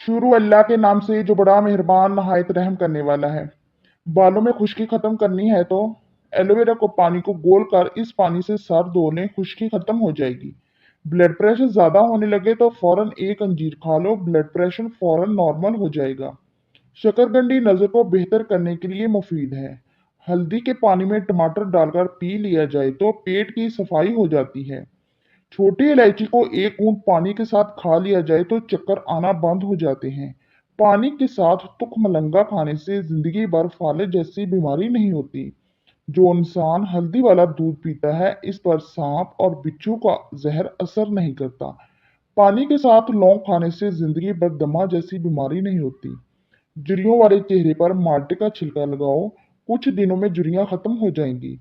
शुरू अल्लाह के नाम से जो बड़ा मेहरबान नहायत रहम करने वाला है। बालों में खुश्की खत्म करनी है तो एलोवेरा को पानी को गोल कर इस पानी से सर धो लें, खुश्की खत्म हो जाएगी। ब्लड प्रेशर ज्यादा होने लगे तो फौरन एक अंजीर खा लो, ब्लड प्रेशर फौरन नॉर्मल हो जाएगा। शकरकंदी नज़र को बेहतर करने के लिए मुफीद है। हल्दी के पानी में टमाटर डालकर पी लिया जाए तो पेट की सफाई हो जाती है। छोटी इलायची को एक घूंट पानी के साथ खा लिया जाए तो चक्कर आना बंद हो जाते हैं। पानी के साथ तुखमलंगा खाने से जिंदगी भर फाले जैसी बीमारी नहीं होती। जो इंसान हल्दी वाला दूध पीता है, इस पर सांप और बिच्छू का जहर असर नहीं करता। पानी के साथ लौंग खाने से जिंदगी भर दमा जैसी बीमारी नहीं होती। झुर्रियों वाले चेहरे पर माल्टे का छिलका लगाओ, कुछ दिनों में झुर्रियां खत्म हो जाएंगी।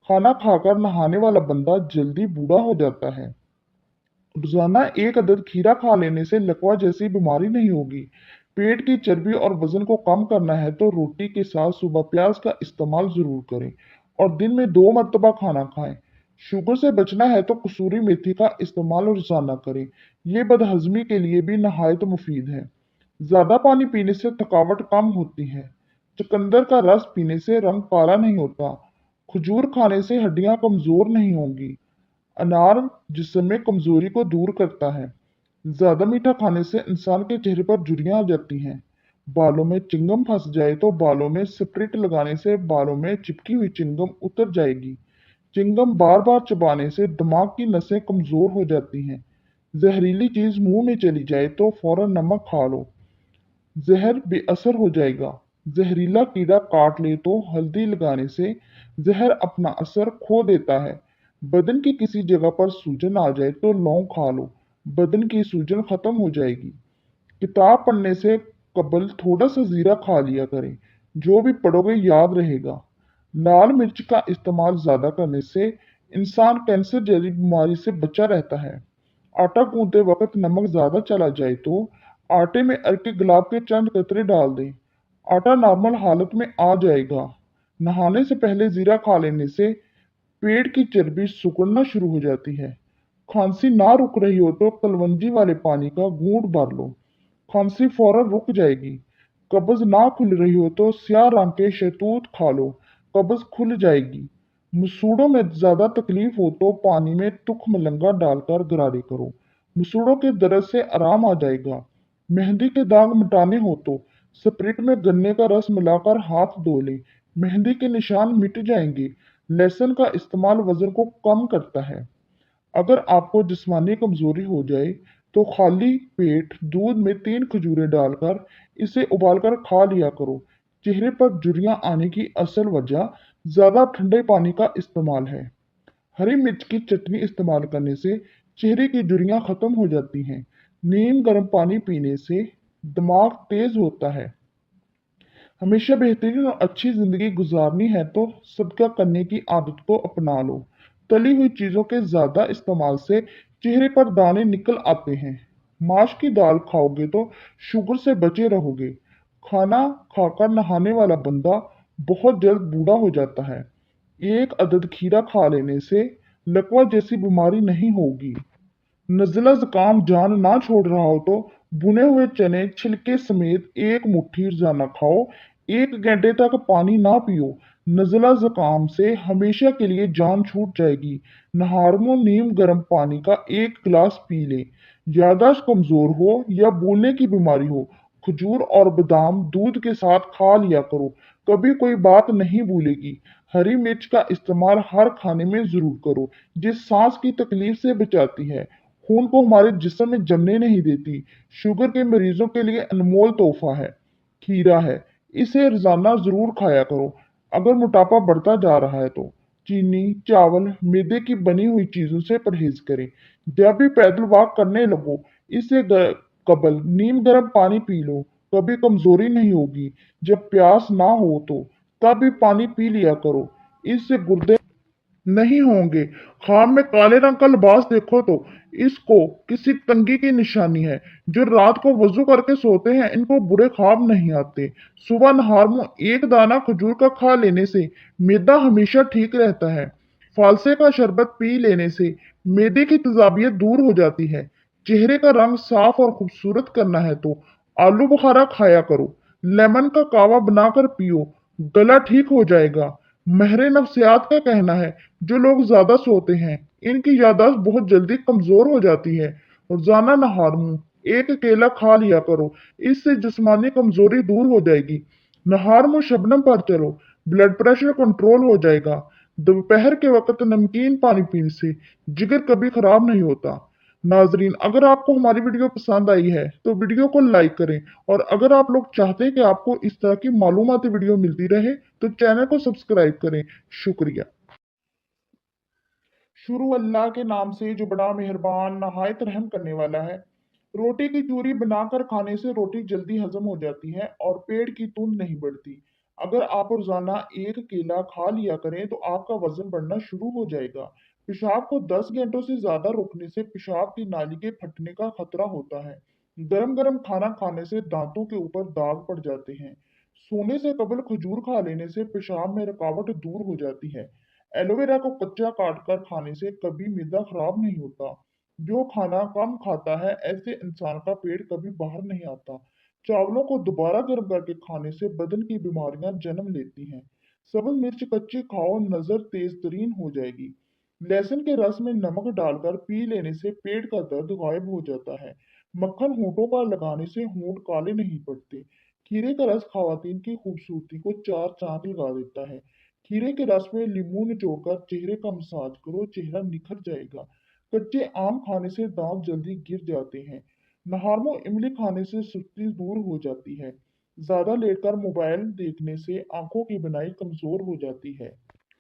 खाना खाकर नहाने वाला बंदा जल्दी बूढ़ा हो जाता है। रोजाना एक अदद खीरा खा लेने से लकवा जैसी बीमारी नहीं होगी। पेट की चर्बी और वजन को कम करना है तो रोटी के साथ सुबह प्याज का इस्तेमाल जरूर करें और दिन में 2 मरतबा खाना खाएं। शुगर से बचना है तो कसूरी मेथी का इस्तेमाल रोजाना करें। ये बदहजमी के लिए भी नहायत मुफीद है। ज्यादा पानी पीने से थकावट कम होती है। चुकंदर का रस पीने से रंग काला नहीं होता। खजूर खाने से हड्डियां कमजोर नहीं होंगी। अनार जिस्म में कमजोरी को दूर करता है। ज्यादा मीठा खाने से इंसान के चेहरे पर झुर्रियां आ जाती हैं। बालों में चिंगम फंस जाए तो बालों में स्प्रिट लगाने से बालों में चिपकी हुई चिंगम उतर जाएगी। चिंगम बार बार चबाने से दिमाग की नसें कमजोर हो जाती हैं। जहरीली चीज मुंह में चली जाए तो फौरन नमक खा लो, जहर बेअसर हो जाएगा। जहरीला कीड़ा काट ले तो हल्दी लगाने से जहर अपना असर खो देता है। बदन की किसी जगह पर सूजन आ जाए तो लौंग खा लो, बदन की सूजन खत्म हो जाएगी। किताब पढ़ने से कबल थोड़ा सा जीरा खा लिया करें, जो भी पढ़ोगे याद रहेगा। लाल मिर्च का इस्तेमाल ज्यादा करने से इंसान कैंसर जैसी बीमारी से बचा रहता है। आटा गूंदते वक्त नमक ज्यादा चला जाए तो आटे में अर्के गुलाब के चंद कतरे डाल दें। आटा नॉर्मल हालत में आ जाएगा। नहाने से पहले जीरा खा लेने से पेट की चर्बी सिकुड़ना शुरू हो जाती है। खांसी ना रुक रही हो तो कलवंजी वाले पानी का घूंट भर लो, खांसी फौरन रुक जाएगी। कब्ज ना खुल रही हो तो स्याह रंग के शहतूत खा लो, कब्ज खुल जाएगी। मसूड़ों में ज्यादा तकलीफ हो तो पानी में तुख मलंगा डालकर गरारे करो, मसूड़ों के दर्द से आराम आ जाएगा। मेहंदी के दाग मिटाने हो तो स्प्रिट में गन्ने का रस मिलाकर हाथ धो ले, मेहंदी के निशान मिट जाएंगे। लहसुन का इस्तेमाल वजन को कम करता है। अगर आपको जिस्मानी कमजोरी हो जाए तो खाली पेट दूध में 3 खजूरें डालकर इसे उबालकर खा लिया करो। चेहरे पर झुर्रियां आने की असल वजह ज्यादा ठंडे पानी का इस्तेमाल है। हरी मिर्च की चटनी इस्तेमाल करने से चेहरे की झुर्रियां खत्म हो जाती हैं। नीम गर्म पानी पीने से दिमाग तेज होता है। हमेशा बेहतरीन और अच्छी जिंदगी गुजारनी है तो सदका करने की आदत को अपना लो। तली हुई चीजों के ज्यादा इस्तेमाल से चेहरे पर दाने निकल आते हैं। माश की दाल खाओगे तो शुगर से बचे रहोगे। खाना खाकर नहाने वाला बंदा बहुत जल्द बूढ़ा हो जाता है। एक अदद खीरा खा लेने से लकवा जैसी बीमारी नहीं होगी। नज़ला ज़ुकाम जान ना छोड़ रहा हो तो भुने हुए चने छिलके समेत एक मुट्ठी रोजाना खाओ। 1 घंटे तक पानी ना पियो, नज़ला ज़ुकाम से हमेशा के लिए जान छूट जाएगी। नहारमो नीम गर्म पानी का 1 गिलास पी ले। याददाश्त कमजोर हो या भूलने की बीमारी हो, खजूर और बादाम दूध के साथ खा लिया करो, कभी कोई बात नहीं भूलेगी। हरी मिर्च का इस्तेमाल हर खाने में जरूर करो, जिस सांस की तकलीफ से बचाती है, खून को हमारे जिस्म में जमने नहीं देती। शुगर के मरीजों के लिए अनमोल तोहफा है, खीरा है। इसे रोजाना जरूर खाया करो। अगर मोटापा बढ़ता जा रहा है तो चीनी, चावल, मैदे की बनी हुई चीजों से परहेज करें। जब भी पैदल वॉक करने लगो, इससे कबल नीम गर्म पानी पी लो, कभी कमजोरी नहीं होगी। जब प्यास ना हो तो तब भी पानी पी लिया करो, इससे गुर्दे नहीं होंगे। ख्वाब में काले रंग का लिबास देखो तो इसको किसी तंगी की निशानी है। जो रात को वजू करके सोते हैं, इनको बुरे ख्वाब नहीं आते। सुबह नहार में एक दाना खजूर का खा लेने से मैदा हमेशा ठीक रहता है। फालसे का शरबत पी लेने से मैदे की तेजाबियत दूर हो जाती है। चेहरे का रंग साफ और खूबसूरत करना है तो आलू बुखारा खाया करो, लेमन का कावा बनाकर पियो, गला ठीक हो जाएगा। महरे नफ्सियात का कहना है जो लोग ज्यादा सोते हैं इनकी याददाश्त बहुत जल्दी कमजोर हो जाती है। रोजाना नहार मुंह एक केला खा लिया करो, इससे जिस्मानी कमजोरी दूर हो जाएगी। नहार मुंह शबनम पर चलो, ब्लड प्रेशर कंट्रोल हो जाएगा। दोपहर के वक्त नमकीन पानी पीने से जिगर कभी खराब नहीं होता। नाजरीन, अगर आपको हमारी वीडियो पसंद आई है तो वीडियो को लाइक करें, और अगर आप लोग चाहते हैं कि आपको इस तरह की मालूमाती वीडियो मिलती रहे तो चैनल को सब्सक्राइब करें। शुक्रिया। शुरू अल्लाह के नाम से जो बड़ा मेहरबान नहायत रहम करने वाला है। रोटी की चूरी बनाकर खाने से रोटी जल्दी हजम हो जाती है और पेट की तुंद नहीं बढ़ती। अगर आप रोजाना एक केला खा लिया करें तो आपका वजन बढ़ना शुरू हो जाएगा। पेशाब को 10 घंटों से ज्यादा रोकने से पेशाब की नाली के फटने का खतरा होता है। गरम गरम खाना खाने से दांतों के ऊपर दाग पड़ जाते हैं। सोने से कबल खजूर खा लेने से पेशाब में रुकावट दूर हो जाती है। एलोवेरा को कच्चा काट कर खाने से कभी मैदा खराब नहीं होता। जो खाना कम खाता है ऐसे इंसान का पेट कभी बाहर नहीं आता। चावलों को दोबारा गर्म करके खाने से बदन की बीमारियां जन्म लेती हैं। सब्ज मिर्च कच्ची खाओ, नजर तेज तरीन हो जाएगी। लहसुन के रस में नमक डालकर पी लेने से पेट का दर्द गायब हो जाता है। मक्खन होठों पर लगाने से होंठ काले नहीं पड़ते। खीरे का रस खवातीन की खूबसूरती को चार चांद लगा देता है। खीरे के रस में नींबू निचोड़कर चेहरे का मसाज करो, चेहरा निखर जाएगा। कच्चे आम खाने से दांत जल्दी गिर जाते हैं। नहारमो इमली खाने से सुस्ती दूर हो जाती है। ज्यादा लेटकर मोबाइल देखने से आंखों की बनाई कमजोर हो जाती है।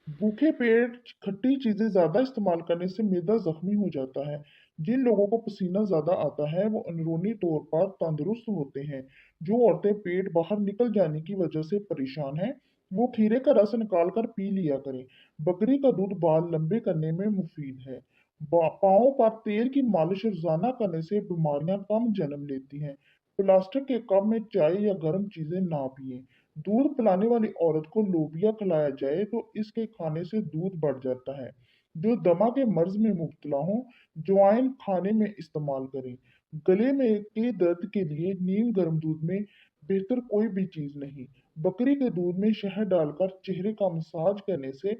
भूखे पेट खट्टी चीजें ज्यादा इस्तेमाल करने से मैदा जख्मी हो जाता है। जिन लोगों को पसीना ज्यादा आता है वो अंदरूनी तौर पर तंदुरुस्त होते हैं। जो औरतें पेट बाहर निकल जाने की वजह से परेशान हैं वो खीरे का रस निकाल कर पी लिया करें। बकरी का दूध बाल लंबे करने में मुफीद है। पाँव पर तेल की मालिश रोजाना करने से बीमारियां कम जन्म लेती हैं। प्लास्टिक के कप में चाय या गर्म चीजें ना पिएं। दूध पिलाने वाली औरत को लोबिया खिलाया जाए तो इसके खाने से दूध बढ़ जाता है। जो दमा के मर्ज में मुब्तला हो ज्वाइन खाने में इस्तेमाल करें। गले में के दर्द के लिए नीम गर्म दूध में बेहतर कोई भी चीज नहीं। बकरी के दूध में शहद डालकर चेहरे का मसाज करने से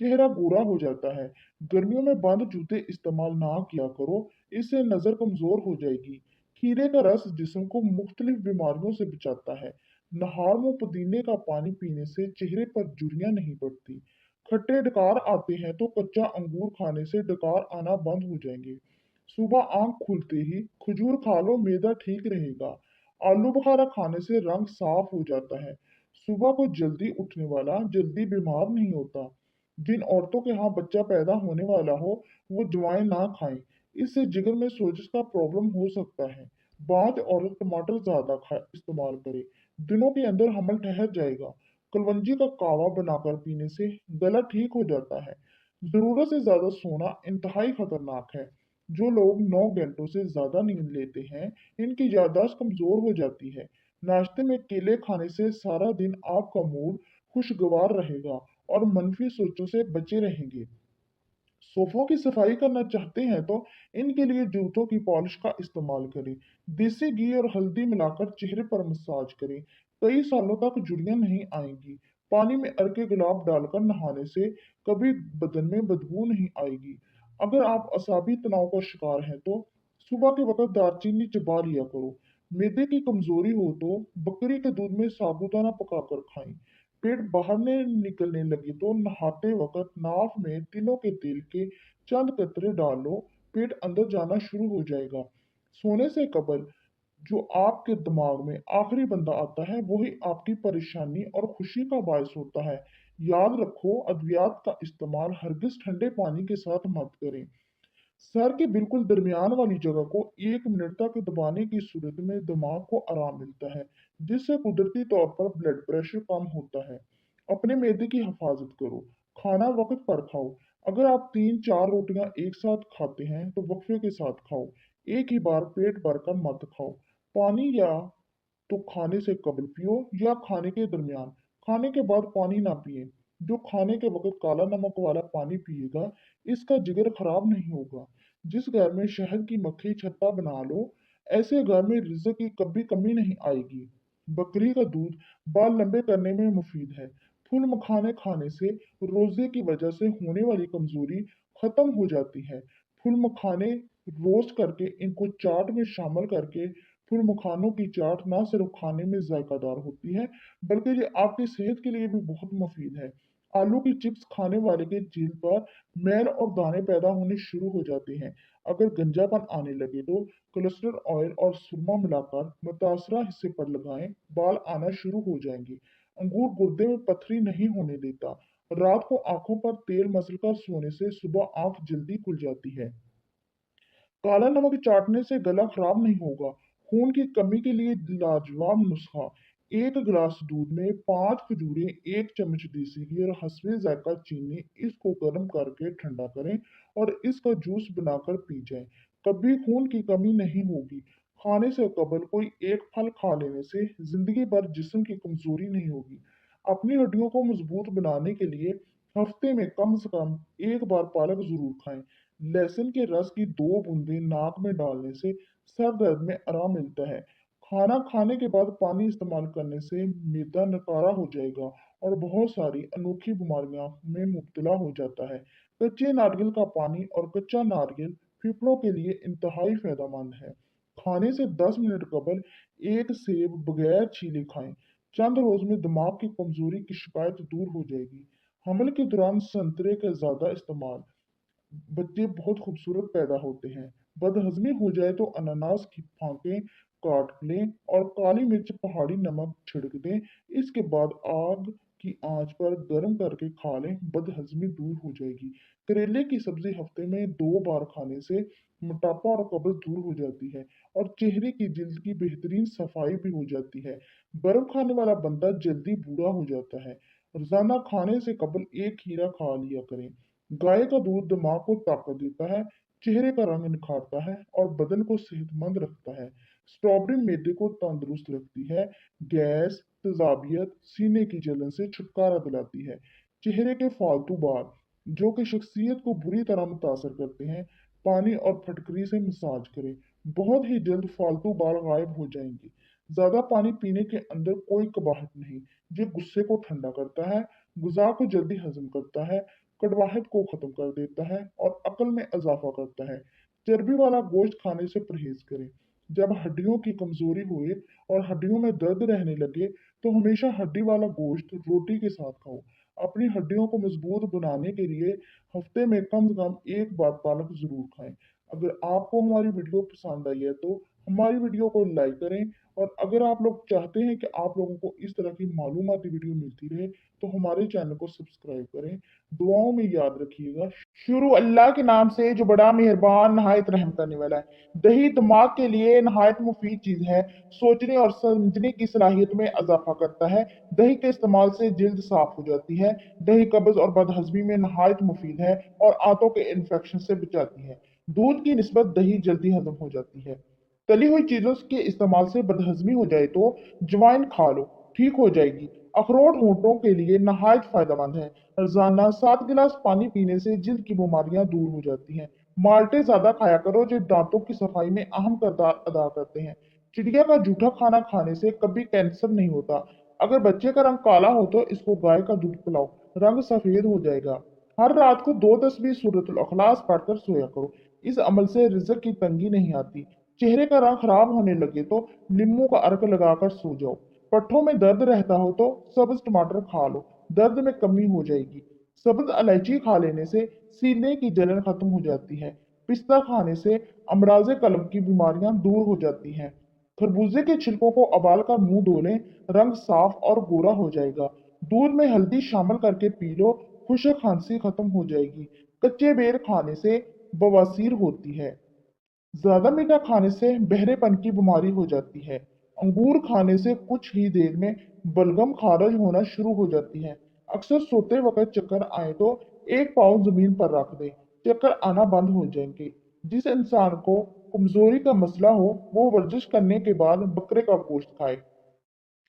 चेहरा गोरा हो जाता है। गर्मियों में बंद जूते इस्तेमाल ना किया करो, इससे नजर कमजोर हो जाएगी। खीरे का रस जिस्म को मुख्तलिफ बीमारियों से बचाता है। नहार में पुदीने का पानी पीने से चेहरे पर झुर्रियां नहीं पड़ती। खट्टे डकार आते हैं तो कच्चा अंगूर खाने से डकार आना बंद हो जाएंगे। सुबह आंख खुलते ही खजूर खा लो, मैदा ठीक रहेगा। आलू बुखारा खाने से रंग साफ हो जाता है। सुबह को जल्दी उठने वाला जल्दी बीमार नहीं होता। जिन औरतों के यहाँ बच्चा पैदा होने वाला हो वो अजवाइन ना खाएं, इससे जिगर में सोजिश का प्रॉब्लम हो सकता है। बाद औरत टमाटर ज्यादा इस्तेमाल करे, दिनों के अंदर हमल ठहर जाएगा। कलवंजी का कावा बनाकर पीने से गला ठीक हो जाता है। जरूरत से ज्यादा सोना इंतहाई खतरनाक है। जो लोग 9 घंटों से ज्यादा नींद लेते हैं इनकी याददाश्त कमजोर हो जाती है। नाश्ते में केले खाने से सारा दिन आपका मूड खुशगवार रहेगा और मनफी सोचों से बचे रहेंगे। सोफों की सफाई करना चाहते हैं तो इनके लिए जूतों की पॉलिश का इस्तेमाल करें। देसी घी और हल्दी मिलाकर चेहरे पर मसाज करें। कई सालों तक झुर्रियां नहीं आएंगी। पानी में अरके गुलाब डालकर नहाने से कभी बदन में बदबू नहीं आएगी। अगर आप असाबी तनाव का शिकार हैं तो सुबह के वक्त दालचीनी चबा लिया करो। मैदे की कमजोरी हो तो बकरी के दूध में साबूदाना पकाकर खाएं। पेट बाहर निकलने लगे तो नहाते वक्त नाक में तिलों के तेल के चंद कतरे डाल लो, पेट अंदर जाना शुरू हो जाएगा। सोने से कबल जो आपके दिमाग में आखिरी बंदा आता है वही आपकी परेशानी और खुशी का बायस होता है। याद रखो, अद्वियात का इस्तेमाल हरगिज ठंडे पानी के साथ मत करें। सर के बिल्कुल दरमियान वाली जगह को 1 मिनट तक दबाने की सूरत में दिमाग को आराम मिलता है, जिससे कुदरती तौर पर ब्लड प्रेशर कम होता है। अपने मैदे की हिफाजत करो, खाना वक्त पर खाओ। अगर आप 3-4 रोटियां एक साथ खाते हैं तो वक्फे के साथ खाओ, एक ही बार पेट भरकर मत खाओ। पानी या तो खाने से कबल पियो या खाने के दरमियान। खाने के बाद पानी ना पिए। जो खाने के वक्त काला नमक वाला पानी पिएगा इसका जिगर खराब नहीं होगा। जिस घर में शहद की मक्खी छत्ता बना लो, ऐसे घर में रिज़्क की कभी कमी नहीं आएगी। बकरी का दूध बाल लंबे करने में मुफीद है। फूल मखाने खाने से रोजे की वजह से होने वाली कमजोरी खत्म हो जाती है। फूल मखाने रोस्ट करके इनको चाट में शामिल करके फूल मखानों की चाट ना सिर्फ खाने में जायकादार होती है, बल्कि ये आपकी सेहत के लिए भी बहुत मुफीद है। आलू की चिप्स खाने वाले के जिल्द पर मैल और दाने पैदा होने शुरू हो जाते हैं। अगर गंजापन आने लगे तो कोलेस्ट्रॉल ऑयल और सुरमा मिलाकर मुतासरा हिस्से पर लगाएं, बाल आना शुरू हो जाएंगे। अंगूर गुर्दे में पथरी नहीं होने देता। रात को आंखों पर तेल मसलकर सोने से सुबह आंख जल्दी खुल जाती है। काला नमक चाटने से गला खराब नहीं होगा। खून की कमी के लिए लाजवाब नुस्खा। एक गिलास दूध में 5 खजूरें, 1 चम्मच देसी घी और हसबे जायका चीनी, इसको गर्म करके ठंडा करें और इसका जूस बनाकर पी जाए। कभी खून की कमी नहीं होगी। खाने से कबल कोई एक फल खा लेने से जिंदगी भर जिस्म की कमजोरी नहीं होगी। अपनी हड्डियों को मजबूत बनाने के लिए हफ्ते में कम से कम एक बार पालक जरूर खाएं। लहसुन के रस की 2 बूंदें नाक में डालने से सर दर्द में आराम मिलता है। खाना खाने के बाद पानी इस्तेमाल करने से मैदा नकारा हो जाएगा और बहुत सारी अनोखी बीमारियों में मुब्तला हो जाता है। कच्चे नारियल का पानी और कच्चा नारियल फेफड़ों के लिए इंतहाई फायदेमंद है। खाने से 10 मिनट कबल एक सेब बगैर छीले खाएं। चंद रोज में दिमाग की कमजोरी की शिकायत दूर हो जाएगी। हमल के दौरान संतरे का ज्यादा इस्तेमाल, बच्चे बहुत खूबसूरत पैदा होते हैं। बदहजमी हो जाए तो अनानास की फांकें काट लें और काली मिर्च पहाड़ी नमक छिड़क दें। इसके बाद आग की आंच पर गर्म करके खा लें, बदहजमी दूर हो जाएगी। करेले की सब्जी हफ्ते में 2 बार खाने से मोटापा और कब्ज दूर हो जाती है और चेहरे की जिल्द की बेहतरीन सफाई भी हो जाती है। बर्फ खाने वाला बंदा जल्दी बूढ़ा हो जाता है। रोजाना खाने से कबल एक खीरा खा लिया करें। गाय का दूध दिमाग को ताकत देता है, चेहरे का रंग निखारता है और बदन को सेहतमंद रखता है। स्ट्रॉबेरी मैदे को तंदुरुस्त रखती है, गैस, तेजाबियत, सीने की जलन से छुटकारा दिलाती है। चेहरे के फालतू बाल जो कि शख्सियत को बुरी तरह मुतासर करते हैं, पानी और फटकरी से मसाज करें। बहुत ही जल्द फालतू बाल गायब हो जाएंगे। ज्यादा पानी पीने के अंदर कोई कबाहट नहीं। ये गुस्से को ठंडा करता है, गुर्दा को जल्दी हजम करता है, कड़वाहट को खत्म कर देता है और अक्ल में इजाफा करता है। चर्बी वाला गोश्त खाने से परहेज करें। जब हड्डियों की कमजोरी हुए और हड्डियों में दर्द रहने लगे तो हमेशा हड्डी वाला गोश्त रोटी के साथ खाओ। अपनी हड्डियों को मजबूत बनाने के लिए हफ्ते में कम से कम एक बार पालक जरूर खाएं। अगर आपको हमारी वीडियो पसंद आई है तो हमारी वीडियो को लाइक करें, और अगर आप लोग चाहते हैं कि आप लोगों को इस तरह की मालूमाती वीडियो मिलती रहे तो हमारे चैनल को सब्सक्राइब करें। दुआओं में याद रखिएगा। शुरू अल्लाह के नाम से जो बड़ा मेहरबान नहायत रहम करने वाला है। दही दिमाग के लिए नहायत मुफीद चीज है। सोचने और समझने की सलाहियत में इजाफा करता है। दही के इस्तेमाल से जिल्द साफ हो जाती है। दही कब्ज और बदहजमी में नहायत मुफीद है और आंतों के इन्फेक्शन से बचाती है। दूध की निस्बत दही जल्दी हजम हो जाती है। तली हुई चीजों के इस्तेमाल से बदहजमी हो जाए तो जवाइन खा लो, ठीक हो जाएगी। अखरोट होंठों के लिए नहायत फायदेमंद है। रोजाना 7 गिलास पानी पीने से जिल्द की बीमारियां दूर हो जाती हैं। माल्टे ज्यादा खाया करो जो दांतों की सफाई में अहम किरदार अदा करते हैं। चिड़िया का जूठा खाना खाने से कभी कैंसर नहीं होता। अगर बच्चे का रंग काला हो तो इसको गाय का दूध पिलाओ, रंग सफेद हो जाएगा। हर रात को 2 तस्बीह सूरतुल अखलास पढ़कर सोया करो। इस अमल से रिज़्क की तंगी नहीं आती। चेहरे का रंग खराब होने लगे तो नींबू का अर्क लगाकर सो जाओ। पट्ठों में दर्द रहता हो तो सब्ज टमाटर खा लो, दर्द में कमी हो जाएगी। सब्ज इलायची खा लेने से सीने की जलन खत्म हो जाती है। पिस्ता खाने से अमराज कलम की बीमारियां दूर हो जाती हैं। खरबूजे के छिलकों को उबाल कर मुंह धो लें, रंग साफ और गोरा हो जाएगा। दूध में हल्दी शामिल करके पी लो, खुशक खांसी खत्म हो जाएगी। कच्चे बेर खाने से बवासीर होती है। ज्यादा मीठा खाने से बहरेपन की बीमारी हो जाती है। अंगूर खाने से कुछ ही देर में बलगम खारिज होना शुरू हो जाती है। अक्सर सोते वक्त चक्कर आए तो एक पाँव जमीन पर रख दें, चक्कर आना बंद हो जाएंगे। जिस इंसान को कमजोरी का मसला हो वो वर्जिश करने के बाद बकरे का गोश्त खाए।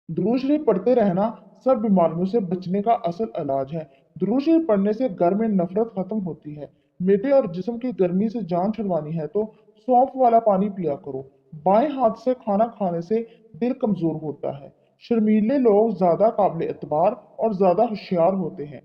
दुरूद शरीफ पढ़ते रहना सब बीमारियों से बचने का असल इलाज है। दुरूद शरीफ पढ़ने से घर में नफरत खत्म होती है। मैदे और जिस्म की गर्मी से जान छुड़वानी है तो सौंफ वाला पानी पिया करो। बाएं हाथ से खाना खाने से दिल कमजोर होता है। शर्मीले लोग ज्यादा काबिल एतबार और ज्यादा होशियार होते हैं।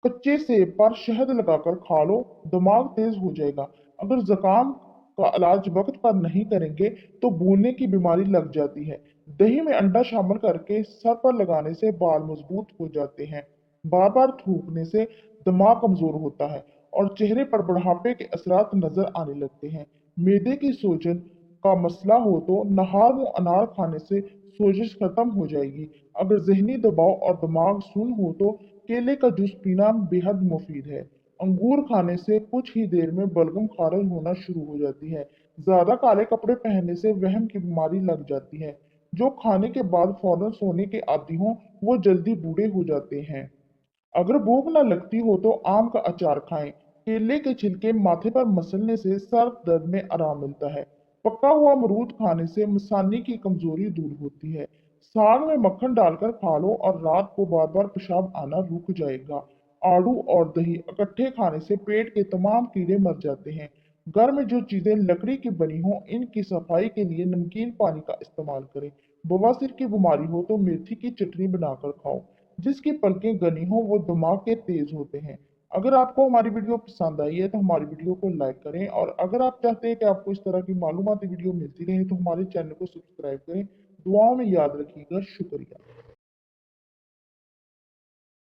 कच्चे सेब पर शहद लगाकर खा लो, दिमाग तेज हो जाएगा। अगर जुकाम का इलाज वक्त पर नहीं करेंगे तो भूलने की बीमारी लग जाती है। दही में अंडा शामिल करके सर पर लगाने से बाल मजबूत हो जाते हैं। बार बार थूकने से दिमाग कमजोर होता है और चेहरे पर बुढ़ापे के असरात नजर आने लगते हैं। मैदे की सूजन का मसला हो तो नहार व अनार खाने से सोजिश खत्म हो जाएगी। अगर जहनी दबाव और दिमाग सुन हो तो केले का जूस पीना बेहद मुफीद है। अंगूर खाने से कुछ ही देर में बलगम खारिज होना शुरू हो जाती है। ज्यादा काले कपड़े पहनने से वहम की बीमारी लग जाती है। जो खाने के बाद फौरन सोने के आदी हों वो जल्दी बूढ़े हो जाते हैं। अगर भूख न लगती हो तो आम का अचार खाएं। केले के छिलके माथे पर मसलने से सर दर्द में आराम मिलता है। पका हुआ अमरूद खाने से मसानी की कमजोरी दूर होती है। साग में मक्खन डालकर खा लो और रात को बार बार पेशाब आना रुक जाएगा। आड़ू और दही इकट्ठे खाने से पेट के तमाम कीड़े मर जाते हैं। घर में जो चीजें लकड़ी की बनी हों इनकी सफाई के लिए नमकीन पानी का इस्तेमाल करें। बवासीर की बीमारी हो तो मेथी की चटनी बनाकर खाओ। जिसकी पलकें गनी हो वो दिमाग के तेज होते हैं। अगर आपको हमारी वीडियो पसंद आई है तो हमारी वीडियो को लाइक करें और अगर आप चाहते हैं कि आपको इस तरह की मालूमाती वीडियो मिलती रहे तो हमारे चैनल को सब्सक्राइब करें। दुआओं में याद रखिएगा। शुक्रिया।